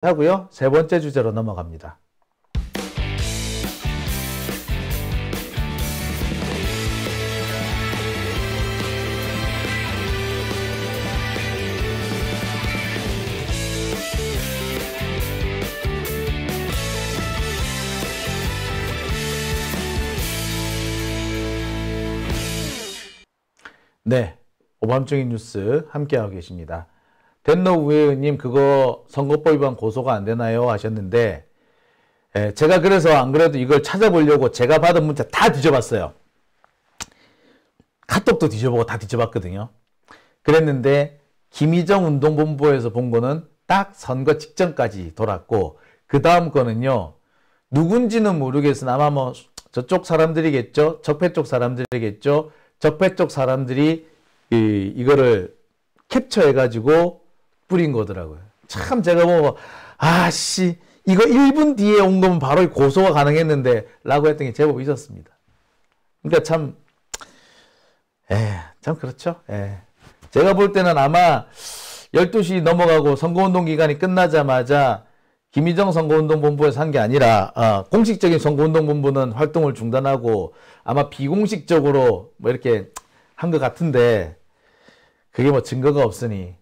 하고요. 세 번째 주제로 넘어갑니다. 네, 오밤중인 뉴스 함께하고 계십니다. 덴노 우회의원님 그거 선거법 위반 고소가 안 되나요? 하셨는데 제가 그래서 안 그래도 이걸 찾아보려고 제가 받은 문자 다 뒤져봤어요. 카톡도 뒤져보고 다 뒤져봤거든요. 그랬는데 김희정 운동본부에서 본 거는 딱 선거 직전까지 돌았고 그 다음 거는요. 누군지는 모르겠으나 아마 뭐 저쪽 사람들이겠죠. 적폐 쪽 사람들이겠죠. 적폐 쪽 사람들이 이거를 캡처해가지고 뿌린 거더라고요. 참 제가 뭐 아씨 이거 1분 뒤에 온 거면 바로 고소가 가능했는데 라고 했던 게 제법 있었습니다. 그러니까 참 그렇죠. 제가 볼 때는 아마 12시 넘어가고 선거운동 기간이 끝나자마자 김희정 선거운동본부에서 한 게 아니라 공식적인 선거운동본부는 활동을 중단하고 아마 비공식적으로 뭐 이렇게 한 것 같은데 그게 뭐 증거가 없으니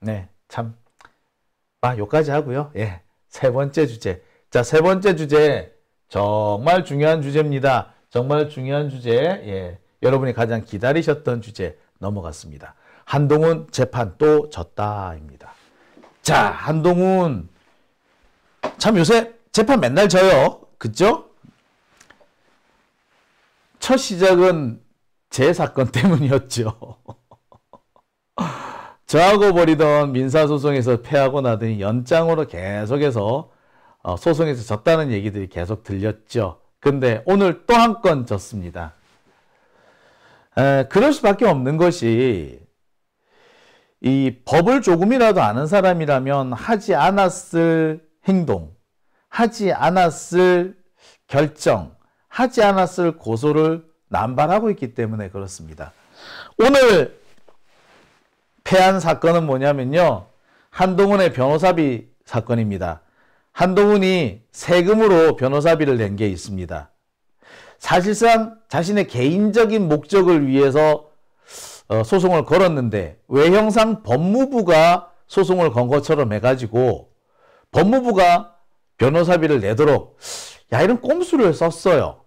네, 참 요까지 하고요. 세 번째 주제. 자, 세 번째 주제 정말 중요한 주제입니다. 정말 중요한 주제. 여러분이 가장 기다리셨던 주제 넘어갔습니다. 한동훈 재판 또 졌다입니다. 자, 한동훈 참 요새 재판 맨날 져요. 그죠? 첫 시작은 제 사건 때문이었죠. 저하고 벌이던 민사소송에서 패하고 나더니 연장으로 계속해서 소송에서 졌다는 얘기들이 계속 들렸죠. 근데 오늘 또 한 건 졌습니다. 그럴 수밖에 없는 것이 이 법을 조금이라도 아는 사람이라면 하지 않았을 행동, 하지 않았을 결정, 하지 않았을 고소를 남발하고 있기 때문에 그렇습니다. 오늘 패한 사건은 뭐냐면요. 한동훈의 변호사비 사건입니다. 한동훈이 세금으로 변호사비를 낸 게 있습니다. 사실상 자신의 개인적인 목적을 위해서 소송을 걸었는데 외형상 법무부가 소송을 건 것처럼 해가지고 법무부가 변호사비를 내도록 이런 꼼수를 썼어요.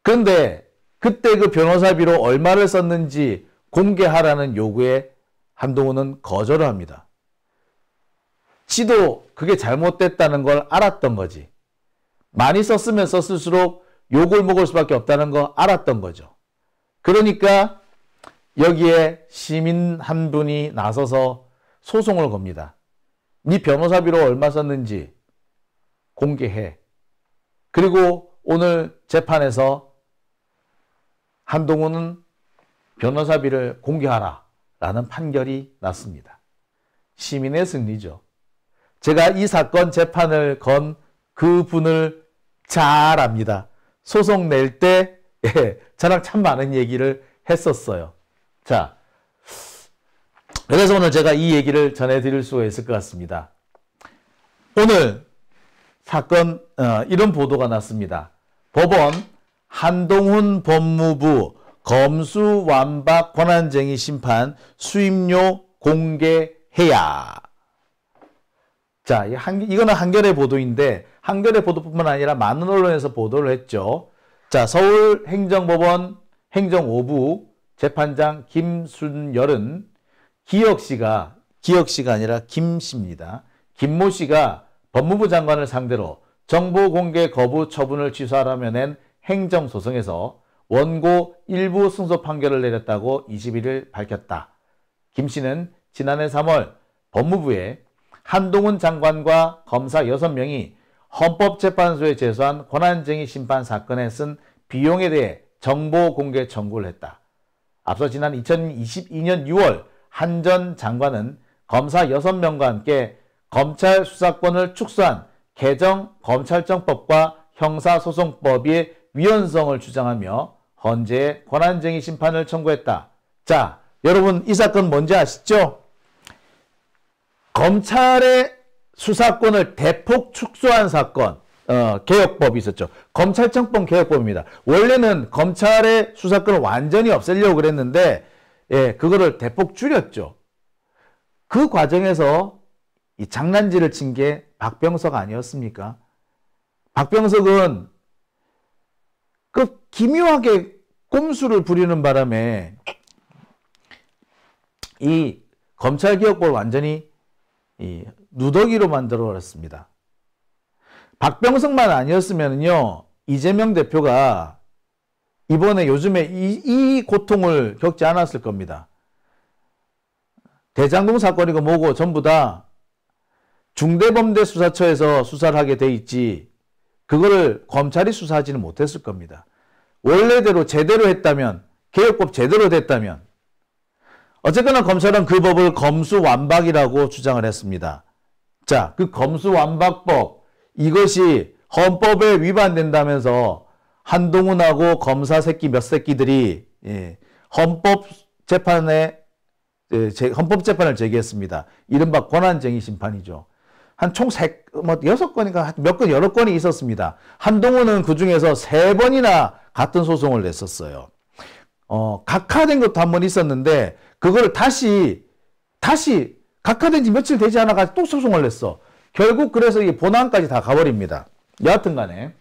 그런데 그때 그 변호사비로 얼마를 썼는지 공개하라는 요구에 한동훈은 거절을 합니다. 지도 그게 잘못됐다는 걸 알았던 거지. 많이 썼으면 썼을수록 욕을 먹을 수밖에 없다는 거 알았던 거죠. 그러니까 여기에 시민 한 분이 나서서 소송을 겁니다. 네 변호사비로 얼마 썼는지 공개해. 그리고 오늘 재판에서 한동훈은 변호사비를 공개하라 라는 판결이 났습니다. 시민의 승리죠. 제가 이 사건 재판을 건 그분을 잘 압니다. 소송 낼 때 저랑 참 많은 얘기를 했었어요. 자, 그래서 오늘 제가 이 얘기를 전해드릴 수가 있을 것 같습니다. 오늘 사건 이런 보도가 났습니다. 법원 한동훈 법무부 검수완박 권한쟁의 심판 수임료 공개해야. 자, 이거는 한겨레 보도인데 한겨레 보도뿐만 아니라 많은 언론에서 보도를 했죠. 자, 서울행정법원 행정5부 재판장 김순열은 기혁씨가 아니라 김씨입니다. 김모 씨가 법무부 장관을 상대로 정보 공개 거부 처분을 취소하라며 낸 행정소송에서 원고 일부 승소 판결을 내렸다고 21일 밝혔다. 김 씨는 지난해 3월 법무부에 한동훈 장관과 검사 6명이 헌법재판소에 제소한 권한쟁의 심판 사건에 쓴 비용에 대해 정보 공개 청구를 했다. 앞서 지난 2022년 6월 한 전 장관은 검사 6명과 함께 검찰 수사권을 축소한 개정 검찰청법과 형사소송법의 위헌성을 주장하며 헌재에 권한쟁의 심판을 청구했다. 자, 여러분 이 사건 뭔지 아시죠? 검찰의 수사권을 대폭 축소한 사건, 개혁법이 있었죠. 검찰청법 개혁법입니다. 원래는 검찰의 수사권을 완전히 없애려고 그랬는데, 예, 그거를 대폭 줄였죠. 그 과정에서 이 장난질을 친 게 박병석 아니었습니까? 박병석은 그 기묘하게 꼼수를 부리는 바람에 이 검찰개혁법을 완전히 이 누더기로 만들어버렸습니다. 박병석만 아니었으면요, 이재명 대표가 이번에 요즘에 이 고통을 겪지 않았을 겁니다. 대장동 사건이고 뭐고 전부 다 중대범죄수사처에서 수사를 하게 돼 있지, 그거를 검찰이 수사하지는 못했을 겁니다. 원래대로 제대로 했다면, 개혁법 제대로 됐다면, 어쨌거나 검찰은 그 법을 검수완박이라고 주장을 했습니다. 자, 그 검수완박법, 이것이 헌법에 위반된다면서 한동훈하고 검사 새끼 몇 새끼들이 헌법재판을 제기했습니다. 이른바 권한쟁의 심판이죠. 한 총 6건인가 몇 건 여러 건이 있었습니다. 한동훈은 그 중에서 3번이나 같은 소송을 냈었어요. 각하된 것도 한 번 있었는데 그거를 다시 각하된 지 며칠 되지 않아가지고 또 소송을 냈어. 결국 그래서 이 본안까지 다 가버립니다. 여하튼 간에.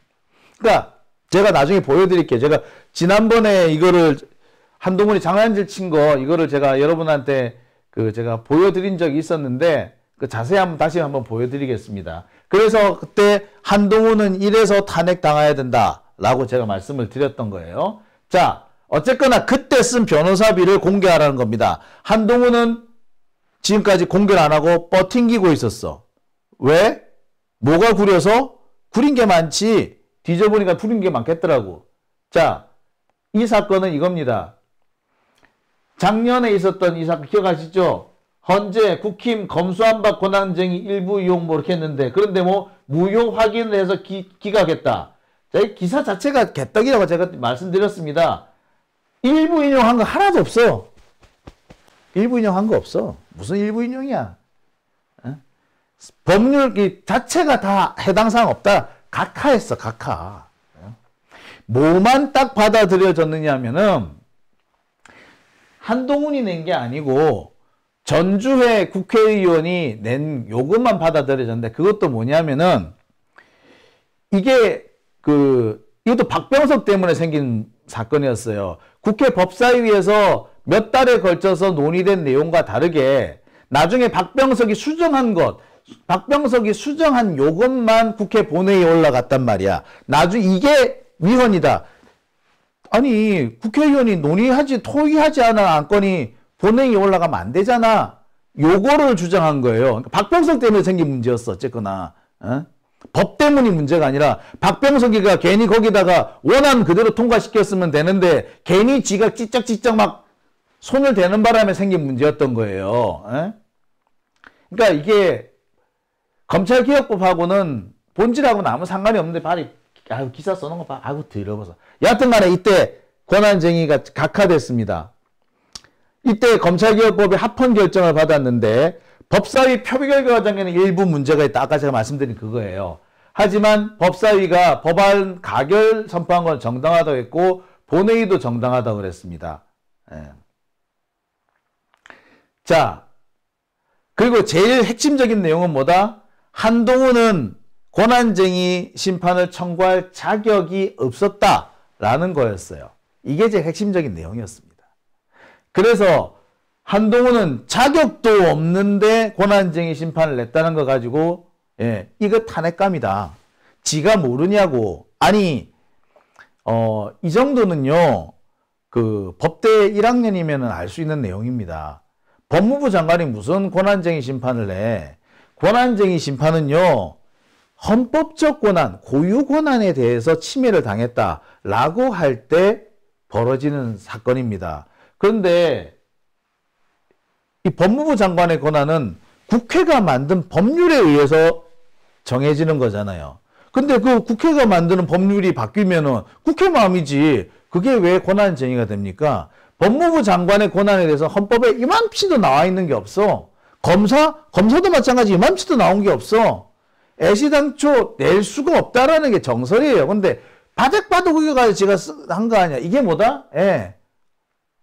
그러니까 제가 나중에 보여드릴게요. 제가 지난번에 이거를 한동훈이 장난질 친 거 이거를 제가 여러분한테 제가 보여드린 적이 있었는데 자세히 다시 한번 보여드리겠습니다. 그래서 그때 한동훈은 이래서 탄핵당해야 된다라고 제가 말씀을 드렸던 거예요. 자, 어쨌거나 그때 쓴 변호사비를 공개하라는 겁니다. 한동훈은 지금까지 공개를 안 하고 뻗팅기고 있었어. 왜? 뭐가 구려서? 구린 게 많지. 뒤져보니까 구린 게 많겠더라고. 자, 이 사건은 이겁니다. 작년에 있었던 이 사건 기억하시죠? 헌재, 국힘, 검수완박 권한쟁의 일부 이용 뭐 이렇게 했는데, 그런데 뭐 무효 확인을 해서 기각했다. 자, 이 기사 자체가 개떡이라고 제가 말씀드렸습니다. 일부 인용한 거 하나도 없어. 일부 인용한 거 없어. 무슨 일부 인용이야? 법률 자체가 다 해당 사항 없다. 각하했어, 각하. 뭐만 딱 받아들여졌느냐 하면은 한동훈이 낸 게 아니고 전주회 국회의원이 낸 요것만 받아들여졌는데, 그것도 뭐냐면은 이게 이것도 박병석 때문에 생긴 사건이었어요. 국회 법사위에서 몇 달에 걸쳐서 논의된 내용과 다르게 나중에 박병석이 수정한 요것만 국회 본회의에 올라갔단 말이야. 나중에 이게 위헌이다. 아니, 국회의원이 토의하지 않은 안건이 본회의에 올라가면 안 되잖아. 요거를 주장한 거예요. 그러니까 박병석 때문에 생긴 문제였어, 어쨌거나. 법 때문이 문제가 아니라 박병석이가 괜히 거기다가 원안 그대로 통과시켰으면 되는데 괜히 지가 찌쩍찌쩍 막 손을 대는 바람에 생긴 문제였던 거예요. 그러니까 이게 검찰개혁법하고는 본질하고는 아무 상관이 없는데 기사 써놓은 거 봐. 아이고 더러워서. 여하튼 간에 이때 권한쟁의가 각하됐습니다. 이때 검찰개혁법이 합헌 결정을 받았는데 법사위 표결 과정에는 일부 문제가 있다. 아까 제가 말씀드린 그거예요. 하지만 법사위가 법안 가결 선포한 건 정당하다고 했고 본회의도 정당하다고 그랬습니다. 자, 그리고 제일 핵심적인 내용은 뭐다? 한동훈은 권한쟁의 심판을 청구할 자격이 없었다라는 거였어요. 이게 제일 핵심적인 내용이었습니다. 그래서 한동훈은 자격도 없는데 권한쟁의 심판을 냈다는 거 가지고 이거 탄핵감이다. 지가 모르냐고. 아니 이 정도는요 법대 1학년이면 알 수 있는 내용입니다. 법무부 장관이 무슨 권한쟁의 심판을 내. 권한쟁의 심판은요 헌법적 권한, 고유 권한에 대해서 침해를 당했다라고 할 때 벌어지는 사건입니다. 그런데 이 법무부 장관의 권한은 국회가 만든 법률에 의해서 정해지는 거잖아요. 근데 그 국회가 만드는 법률이 바뀌면은 국회 마음이지. 그게 왜 권한쟁의가 됩니까? 법무부 장관의 권한에 대해서 헌법에 이만피도 나와 있는 게 없어. 검사도 마찬가지. 이맘치도 나온 게 없어. 애시당초 낼 수가 없다라는 게 정설이에요. 근데 바득바득 우겨가지고 제가 한 거 아니야. 이게 뭐다? 예.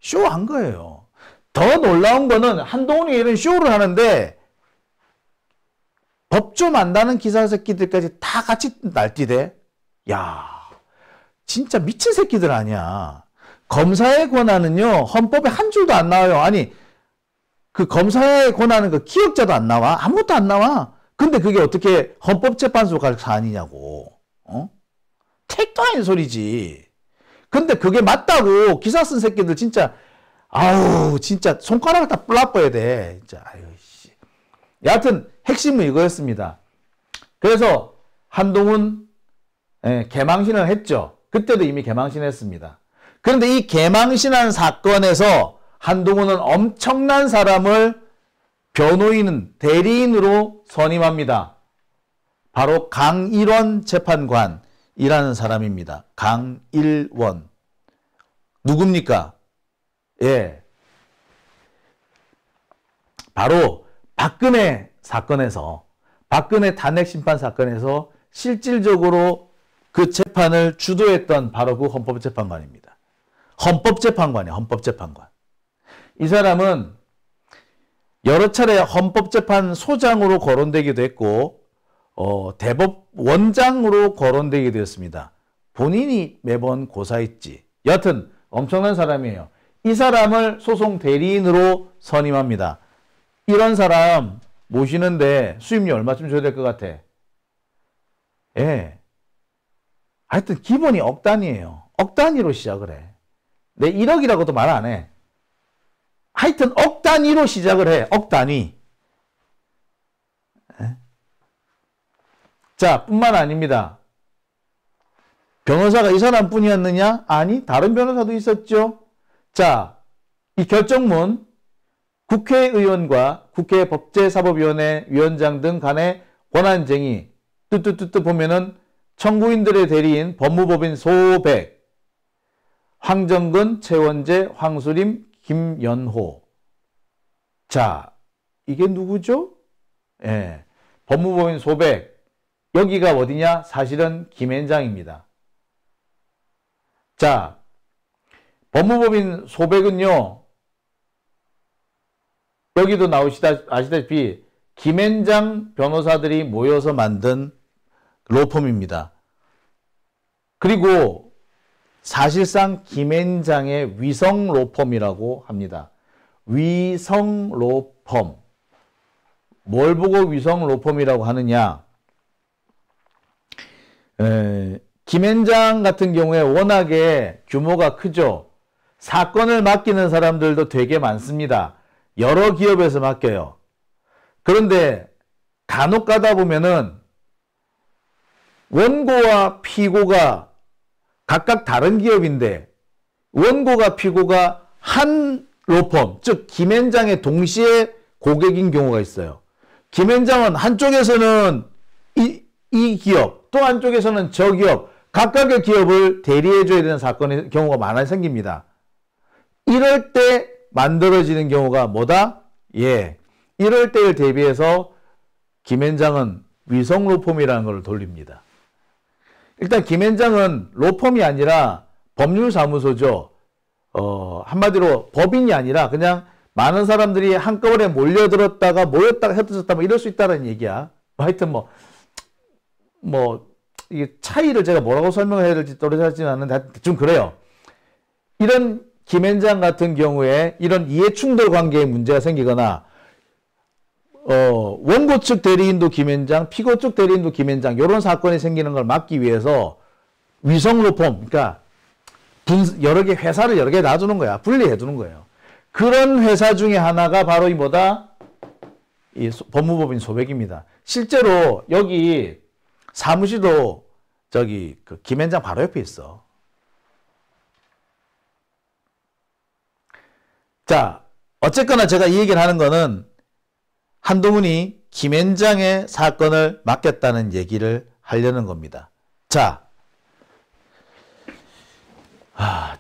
쇼한 거예요. 더 놀라운 거는 한동훈이 이런 쇼를 하는데 법조 만다는 기사 새끼들까지 다 같이 날뛰대. 야, 진짜 미친 새끼들 아니야. 검사의 권한은요, 헌법에 한 줄도 안 나와요. 아니, 그 검사의 권한은 그 기억자도 안 나와. 아무것도 안 나와. 근데 그게 어떻게 헌법재판소 갈 사안이냐고. 어? 택도 아닌 소리지. 근데 그게 맞다고 기사 쓴 새끼들 진짜, 아우, 진짜 손가락을 다 뿌라뻐야 돼. 진짜, 아유, 씨. 여하튼, 핵심은 이거였습니다. 그래서 한동훈, 개망신을 했죠. 그때도 이미 개망신했습니다. 그런데 이 개망신한 사건에서 한동훈은 엄청난 사람을 변호인은 대리인으로 선임합니다. 바로 강일원 재판관이라는 사람입니다. 강일원. 누굽니까? 예. 바로 박근혜 사건에서, 박근혜 탄핵 심판 사건에서 실질적으로 그 재판을 주도했던 바로 그 헌법재판관입니다. 헌법재판관이에요. 헌법재판관. 이 사람은 여러 차례 헌법재판소장으로 거론되기도 했고 대법원장으로 거론되게 되었습니다. 본인이 매번 고사했지. 여하튼 엄청난 사람이에요. 이 사람을 소송 대리인으로 선임합니다. 이런 사람 모시는데 수임료 얼마쯤 줘야 될 것 같아? 예. 하여튼 기본이 억 단위예요. 억 단위로 시작을 해. 내 1억이라고도 말 안 해. 하여튼 억 단위로 시작을 해. 억 단위. 예? 자, 뿐만 아닙니다. 변호사가 이 사람뿐이었느냐? 아니, 다른 변호사도 있었죠. 자, 이 결정문 국회의원과 국회 법제사법위원회 위원장 등 간의 권한쟁의 뚜뚜뚜뚜 보면은 청구인들의 대리인 법무법인 소백, 황정근, 최원재, 황수림, 김연호. 자, 이게 누구죠? 예, 법무법인 소백. 여기가 어디냐? 사실은 김앤장입니다. 자, 법무법인 소백은요, 여기도 아시다시피 김앤장 변호사들이 모여서 만든 로펌입니다. 그리고 사실상 김앤장의 위성 로펌이라고 합니다. 위성 로펌. 뭘 보고 위성 로펌이라고 하느냐? 김앤장 같은 경우에 워낙에 규모가 크죠. 사건을 맡기는 사람들도 되게 많습니다. 여러 기업에서 맡겨요. 그런데 간혹 가다 보면은 원고와 피고가 각각 다른 기업인데 원고가 피고가 한 로펌, 즉 김앤장의 동시에 고객인 경우가 있어요. 김앤장은 한쪽에서는 이 기업, 또 한쪽에서는 저 기업, 각각의 기업을 대리해줘야 되는 사건의 경우가 많아 생깁니다. 이럴 때 만들어지는 경우가 뭐다? 예, 이럴 때를 대비해서 김앤장은 위성 로펌이라는 걸 돌립니다. 일단 김앤장은 로펌이 아니라 법률사무소죠. 한마디로 법인이 아니라 그냥 많은 사람들이 한꺼번에 몰려들었다가 모였다가 흩어졌다 뭐 이럴 수 있다는 얘기야. 하여튼 이게 차이를 제가 뭐라고 설명해야 될지 떠오르지 않는데 좀 그래요. 이런 김앤장 같은 경우에 이런 이해충돌 관계에 문제가 생기거나 원고 측 대리인도 김앤장, 피고 측 대리인도 김앤장 이런 사건이 생기는 걸 막기 위해서 위성 로펌, 그러니까 여러 개 회사를 여러 개 놔두는 거야. 분리해 두는 거예요. 그런 회사 중에 하나가 바로 이 뭐다? 이 법무법인 소백입니다. 실제로 여기 사무실도 저기 그 김앤장 바로 옆에 있어. 자, 어쨌거나 제가 이 얘기를 하는 거는 한동훈이 김앤장의 사건을 맡겼다는 얘기를 하려는 겁니다. 자,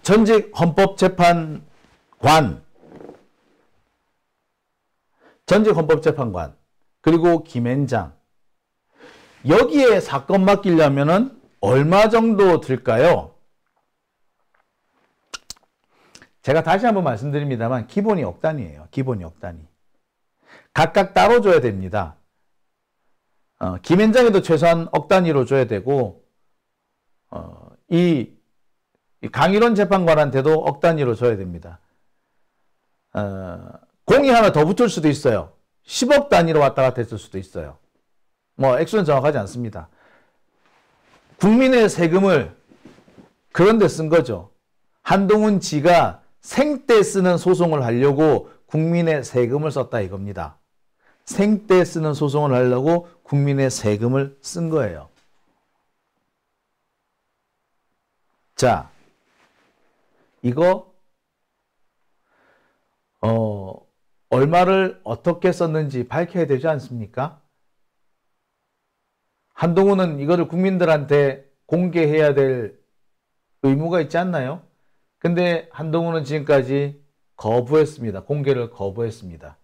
전직 헌법재판관, 전직 헌법재판관, 그리고 김앤장. 여기에 사건 맡기려면은 얼마 정도 들까요? 제가 다시 한번 말씀드립니다만 기본이 억 단위예요. 기본이 억 단위. 각각 따로 줘야 됩니다. 김앤장에도 최소한 억 단위로 줘야 되고 이 강일원 재판관한테도 억 단위로 줘야 됩니다. 공이 하나 더 붙을 수도 있어요. 10억 단위로 왔다 갔다 했을 수도 있어요. 뭐 액수는 정확하지 않습니다. 국민의 세금을 그런 데 쓴 거죠. 한동훈 지가 생때 쓰는 소송을 하려고 국민의 세금을 썼다 이겁니다. 생때 쓰는 소송을 하려고 국민의 세금을 쓴 거예요. 자, 이거 얼마를 어떻게 썼는지 밝혀야 되지 않습니까? 한동훈은 이거를 국민들한테 공개해야 될 의무가 있지 않나요? 근데 한동훈은 지금까지 거부했습니다. 공개를 거부했습니다.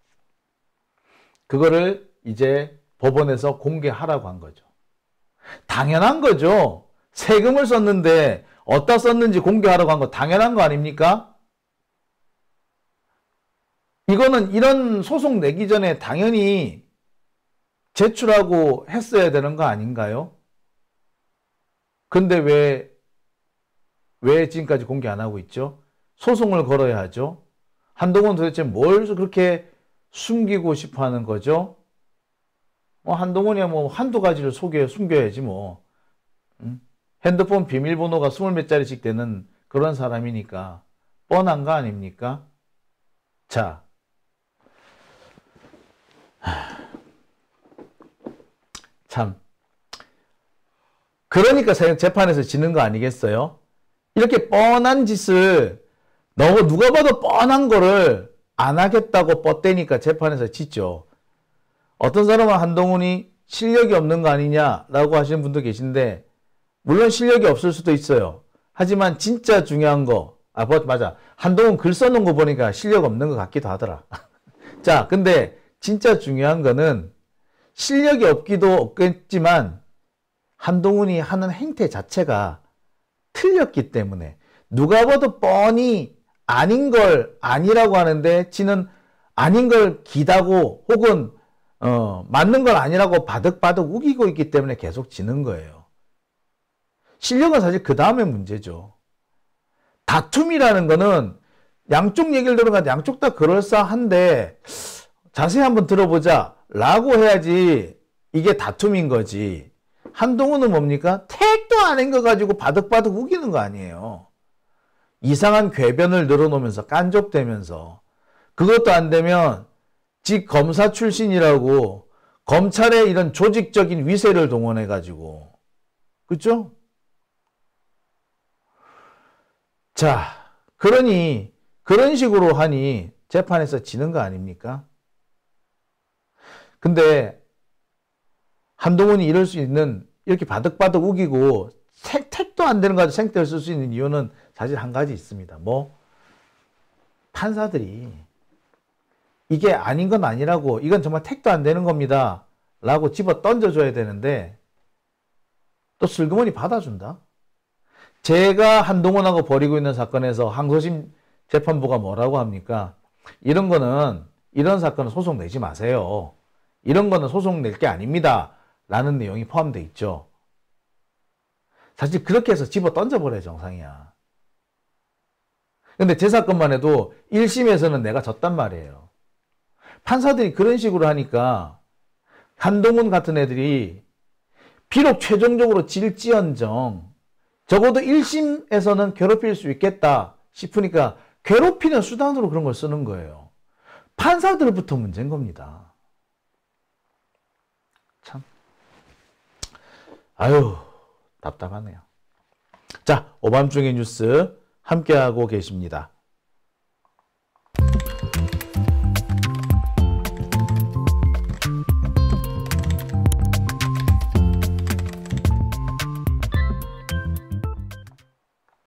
그거를 이제 법원에서 공개하라고 한 거죠. 당연한 거죠. 세금을 썼는데 어디다 썼는지 공개하라고 한 거 당연한 거 아닙니까? 이거는 이런 소송 내기 전에 당연히 제출하고 했어야 되는 거 아닌가요? 근데 왜 지금까지 공개 안 하고 있죠? 소송을 걸어야 하죠. 한동훈 도대체 뭘 그렇게 숨기고 싶어 하는 거죠? 한동훈이야 뭐 한두 가지를 숨겨야지 뭐. 핸드폰 비밀번호가 20몇 자리씩 되는 그런 사람이니까 뻔한 거 아닙니까? 자, 참 그러니까 재판에서 지는 거 아니겠어요? 이렇게 뻔한 짓을 누가 봐도 뻔한 거를 안 하겠다고 뻗대니까 재판에서 지죠. 어떤 사람은 한동훈이 실력이 없는 거 아니냐라고 하시는 분도 계신데 물론 실력이 없을 수도 있어요. 하지만 진짜 중요한 거 맞아. 한동훈 글 써놓은 거 보니까 실력 없는 것 같기도 하더라. 자, 근데 진짜 중요한 거는 실력이 없기도 없겠지만 한동훈이 하는 행태 자체가 틀렸기 때문에 누가 봐도 뻔히 아닌 걸 아니라고 하는데 지는 아닌 걸 기다고 혹은 맞는 걸 아니라고 바득바득 우기고 있기 때문에 계속 지는 거예요. 실력은 사실 그 다음에 문제죠. 다툼이라는 거는 양쪽 얘기를 들어가면 양쪽 다 그럴싸한데 자세히 한번 들어보자 라고 해야지 이게 다툼인 거지. 한동훈은 뭡니까? 택도 아닌 거 가지고 바득바득 우기는 거 아니에요. 이상한 궤변을 늘어놓으면서 깐족대면서 그것도 안 되면 직 검사 출신이라고 검찰의 이런 조직적인 위세를 동원해 가지고 그렇죠? 자, 그러니 그런 식으로 하니 재판에서 지는 거 아닙니까? 근데 한동훈이 이럴 수 있는 이렇게 바득바득 우기고 택도 안 되는 거 가지고 생태를 쓸 수 있는 이유는 사실 한 가지 있습니다. 판사들이 이게 아닌 건 아니라고 이건 정말 택도 안 되는 겁니다 라고 집어 던져줘야 되는데 또 슬그머니 받아준다. 제가 한동훈하고 벌이고 있는 사건에서 항소심 재판부가 뭐라고 합니까? 이런 사건은 소송 내지 마세요. 이런 거는 소송 낼 게 아닙니다 라는 내용이 포함되어 있죠. 사실 그렇게 해서 집어 던져버려야 정상이야. 근데 제 사건만 해도 1심에서는 내가 졌단 말이에요. 판사들이 그런 식으로 하니까 한동훈 같은 애들이 비록 최종적으로 질지언정 적어도 1심에서는 괴롭힐 수 있겠다 싶으니까 괴롭히는 수단으로 그런 걸 쓰는 거예요. 판사들부터 문제인 겁니다. 참. 아유, 답답하네요. 자, 오밤중의 뉴스 함께하고 계십니다.